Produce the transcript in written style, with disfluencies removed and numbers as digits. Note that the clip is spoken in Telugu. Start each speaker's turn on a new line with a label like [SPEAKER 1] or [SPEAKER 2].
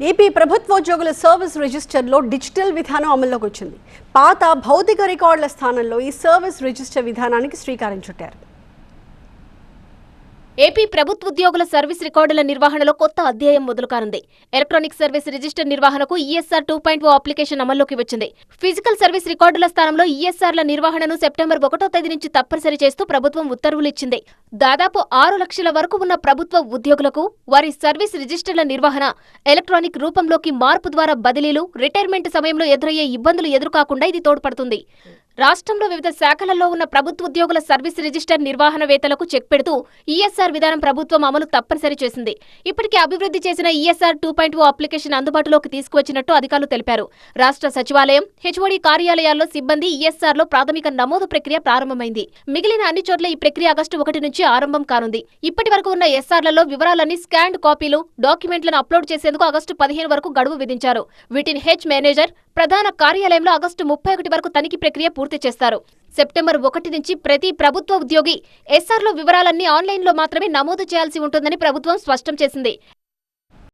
[SPEAKER 1] ఏపీ ప్రభుత్వోద్యోగుల సర్వీస్ రిజిస్టర్లో డిజిటల్ విధానం అమల్లోకి వచ్చింది. పాత భౌతిక రికార్డుల స్థానంలో ఈ సర్వీస్ రిజిస్టర్ విధానానికి శ్రీకారం చుట్టారు.
[SPEAKER 2] ఏపీ ప్రభుత్వోద్యోగుల సర్వీస్ రికార్డుల నిర్వహణలో కొత్త అధ్యాయం మొదలుకానుంది. ఎలక్ట్రానిక్ సర్వీస్ రిజిస్టర్ నిర్వహణకు ఈఎస్ఆర్ 2.0 అప్లికేషన్ అమల్లోకి వచ్చింది. ఫిజికల్ సర్వీస్ రికార్డుల స్థానంలో ఈఎస్ఆర్ల నిర్వహణను సెప్టెంబర్ 1వ తేదీ నుంచి తప్పనిసరి చేస్తూ ప్రభుత్వం ఉత్తర్వులు ఇచ్చింది. దాదాపు 6 లక్షల వరకు ఉన్న ప్రభుత్వ ఉద్యోగులకు వారి సర్వీస్ రిజిస్టర్ల నిర్వహణ ఎలక్ట్రానిక్ రూపంలోకి మార్పు ద్వారా బదిలీలు, రిటైర్మెంట్ సమయంలో ఎదురయ్యే ఇబ్బందులు ఎదురుకాకుండా ఇది తోడ్పడుతుంది. రాష్ట్రంలో వివిధ శాఖలలో ఉన్న ప్రభుత్వోద్యోగుల సర్వీస్ రిజిస్టర్ నిర్వహణవేత్తలకు చెక్ పెడుతూ ఈఎస్ఆర్ విధానం ప్రభుత్వం అమలు తప్పనిసరి చేసింది. ఇప్పటికే అభివృద్ధి చేసిన ఈఎస్ఆర్ 2.0 అప్లికేషన్ అందుబాటులోకి తీసుకువచ్చినట్టు అధికారులు తెలిపారు. రాష్ట్ర సచివాలయం, హెచ్ఓడి కార్యాలయాల్లో సిబ్బంది ఈఎస్ఆర్లో ప్రాథమిక నమోదు ప్రక్రియ ప్రారంభమైంది. మిగిలిన అన్ని చోట్ల ఈ ప్రక్రియ ఆగస్టు 1 నుంచి ఆరంభం కానుంది. ఇప్పటి వరకు ఉన్న ఎస్ఆర్లలో వివరాలన్నీ స్కాన్డ్ కాపీలు, డాక్యుమెంట్లను అప్లోడ్ చేసేందుకు ఆగస్టు 15 వరకు గడువు విధించారు. వీటిని హెచ్ మేనేజర్, ప్రధాన కార్యాలయంలో ఆగస్టు 31 వరకు తనిఖీ ప్రక్రియ పూర్తి చేస్తారు. సెప్టెంబర్ 1 నుంచి ప్రతి ప్రభుత్వ ఉద్యోగి ఎస్ఆర్లో వివరాలన్నీ ఆన్లైన్లో మాత్రమే నమోదు చేయాల్సి ఉంటుందని ప్రభుత్వం స్పష్టం చేసింది.